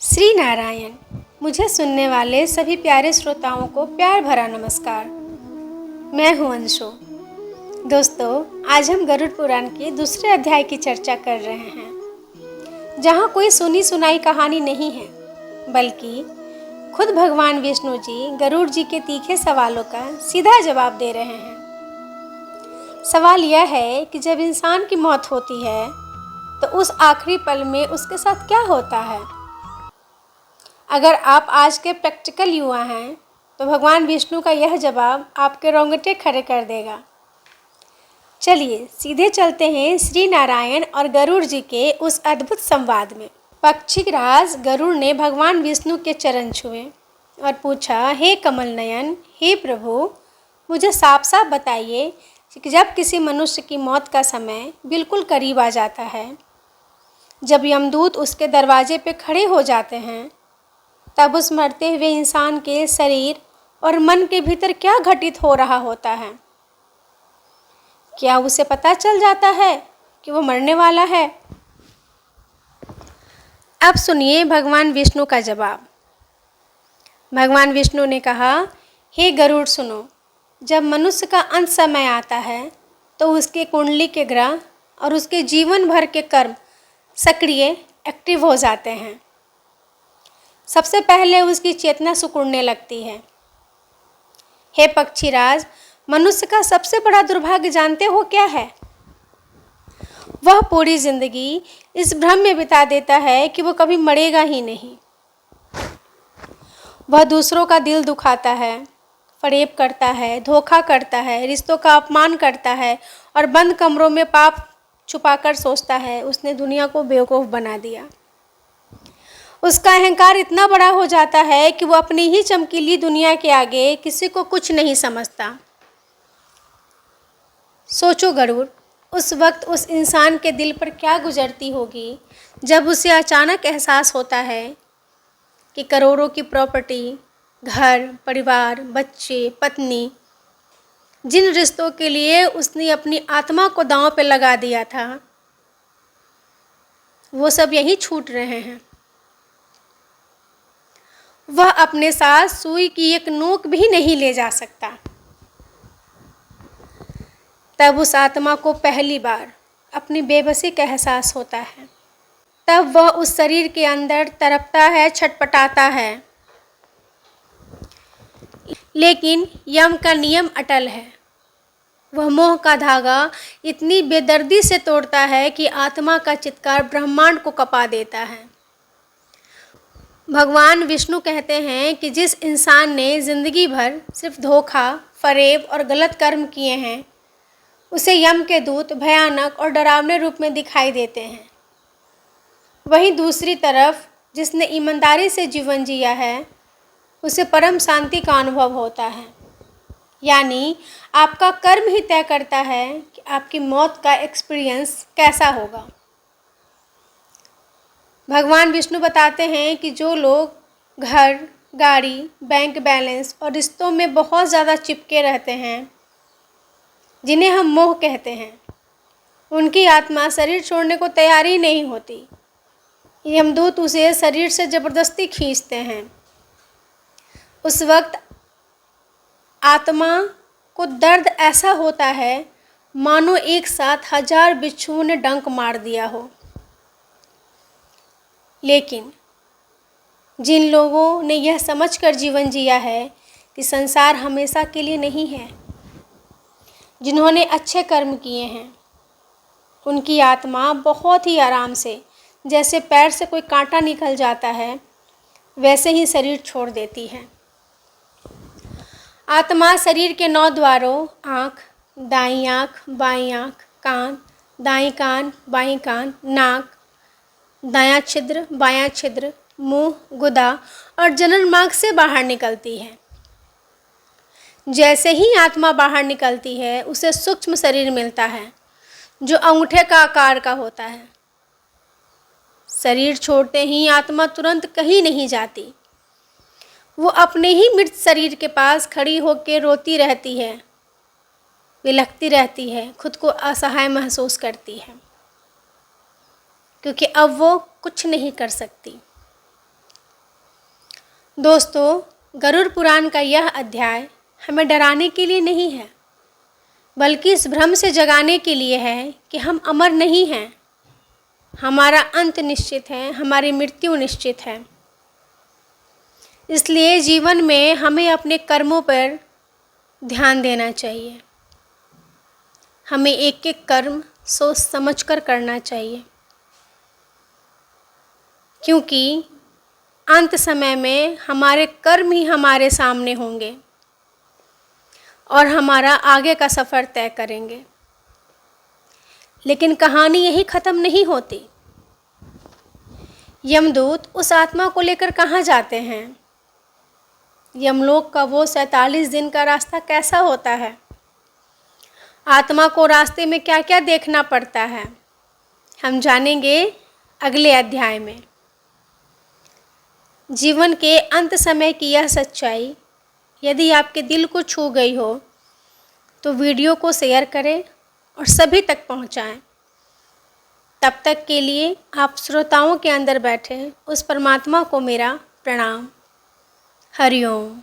श्री नारायण। मुझे सुनने वाले सभी प्यारे श्रोताओं को प्यार भरा नमस्कार। मैं हूं अंशु। दोस्तों, आज हम गरुड़ पुराण के दूसरे अध्याय की चर्चा कर रहे हैं, जहां कोई सुनी सुनाई कहानी नहीं है, बल्कि खुद भगवान विष्णु जी गरुड़ जी के तीखे सवालों का सीधा जवाब दे रहे हैं। सवाल यह है कि जब इंसान की मौत होती है तो उस आखिरी पल में उसके साथ क्या होता है। अगर आप आज के प्रैक्टिकल युवा हैं तो भगवान विष्णु का यह जवाब आपके रोंगटे खड़े कर देगा। चलिए सीधे चलते हैं श्री नारायण और गरुड़ जी के उस अद्भुत संवाद में। पक्षीराज गरुड़ ने भगवान विष्णु के चरण छुए और पूछा, हे कमल नयन, हे प्रभु, मुझे साफ साफ बताइए कि जब किसी मनुष्य की मौत का समय बिल्कुल करीब आ जाता है, जब यमदूत उसके दरवाजे पे खड़े हो जाते हैं, तब उस मरते हुए इंसान के शरीर और मन के भीतर क्या घटित हो रहा होता है। क्या उसे पता चल जाता है कि वो मरने वाला है? अब सुनिए भगवान विष्णु का जवाब। भगवान विष्णु ने कहा, हे गरुड़ सुनो, जब मनुष्य का अंत समय आता है तो उसके कुंडली के ग्रह और उसके जीवन भर के कर्म सक्रिय एक्टिव हो जाते हैं। सबसे पहले उसकी चेतना सिकुड़ने लगती है। हे पक्षीराज, मनुष्य का सबसे बड़ा दुर्भाग्य जानते हो क्या है? वह पूरी जिंदगी इस भ्रम में बिता देता है कि वो कभी मरेगा ही नहीं। वह दूसरों का दिल दुखाता है, फरेब करता है, धोखा करता है, रिश्तों का अपमान करता है और बंद कमरों में पाप छुपाकर सोचता है उसने दुनिया को बेवकूफ़ बना दिया। उसका अहंकार इतना बड़ा हो जाता है कि वो अपनी ही चमकीली दुनिया के आगे किसी को कुछ नहीं समझता। सोचो गरुड़, उस वक्त उस इंसान के दिल पर क्या गुजरती होगी जब उसे अचानक एहसास होता है कि करोड़ों की प्रॉपर्टी, घर, परिवार, बच्चे, पत्नी, जिन रिश्तों के लिए उसने अपनी आत्मा को दांव पे लगा दिया था, वो सब यहीं छूट रहे हैं। वह अपने साथ सुई की एक नोक भी नहीं ले जा सकता। तब उस आत्मा को पहली बार अपनी बेबसी का एहसास होता है। तब वह उस शरीर के अंदर तड़पता है, छटपटाता है। लेकिन यम का नियम अटल है। वह मोह का धागा इतनी बेदर्दी से तोड़ता है कि आत्मा का चित्कार ब्रह्मांड को कपा देता है। भगवान विष्णु कहते हैं कि जिस इंसान ने जिंदगी भर सिर्फ धोखा, फरेब और गलत कर्म किए हैं, उसे यम के दूत भयानक और डरावने रूप में दिखाई देते हैं। वहीं दूसरी तरफ जिसने ईमानदारी से जीवन जिया है, उसे परम शांति का अनुभव होता है। यानी आपका कर्म ही तय करता है कि आपकी मौत का एक्सपीरियंस कैसा होगा। भगवान विष्णु बताते हैं कि जो लोग घर, गाड़ी, बैंक बैलेंस और रिश्तों में बहुत ज़्यादा चिपके रहते हैं, जिन्हें हम मोह कहते हैं, उनकी आत्मा शरीर छोड़ने को तैयार ही नहीं होती। यमदूत उसे शरीर से ज़बरदस्ती खींचते हैं। उस वक्त आत्मा को दर्द ऐसा होता है मानो एक साथ 1000 बिच्छुओं ने डंक मार दिया हो। लेकिन जिन लोगों ने यह समझकर जीवन जिया है कि संसार हमेशा के लिए नहीं है, जिन्होंने अच्छे कर्म किए हैं, उनकी आत्मा बहुत ही आराम से, जैसे पैर से कोई कांटा निकल जाता है, वैसे ही शरीर छोड़ देती है। आत्मा शरीर के 9 द्वारों आँख, दाईं आँख, बाईं आँख, कान, दाईं कान, बाईं कान, नाक, दायां छिद्र, बायां छिद्र, मुंह, गुदा और जनन मार्ग से बाहर निकलती है। जैसे ही आत्मा बाहर निकलती है, उसे सूक्ष्म शरीर मिलता है जो अंगूठे का आकार का होता है। शरीर छोड़ते ही आत्मा तुरंत कहीं नहीं जाती। वो अपने ही मृत शरीर के पास खड़ी होकर रोती रहती है, विलखती रहती है, खुद को असहाय महसूस करती है, क्योंकि अब वो कुछ नहीं कर सकती। दोस्तों, गरुड़ पुराण का यह अध्याय हमें डराने के लिए नहीं है, बल्कि इस भ्रम से जगाने के लिए है कि हम अमर नहीं हैं। हमारा अंत निश्चित है, हमारी मृत्यु निश्चित है। इसलिए जीवन में हमें अपने कर्मों पर ध्यान देना चाहिए। हमें एक एक कर्म सोच समझ कर करना चाहिए, क्योंकि अंत समय में हमारे कर्म ही हमारे सामने होंगे और हमारा आगे का सफ़र तय करेंगे। लेकिन कहानी यही ख़त्म नहीं होती। यमदूत उस आत्मा को लेकर कहाँ जाते हैं? यमलोक का वो 47 दिन का रास्ता कैसा होता है? आत्मा को रास्ते में क्या क्या देखना पड़ता है, हम जानेंगे अगले अध्याय में। जीवन के अंत समय की यह सच्चाई यदि आपके दिल को छू गई हो तो वीडियो को शेयर करें और सभी तक पहुंचाएं। तब तक के लिए आप श्रोताओं के अंदर बैठे उस परमात्मा को मेरा प्रणाम। हरिओम।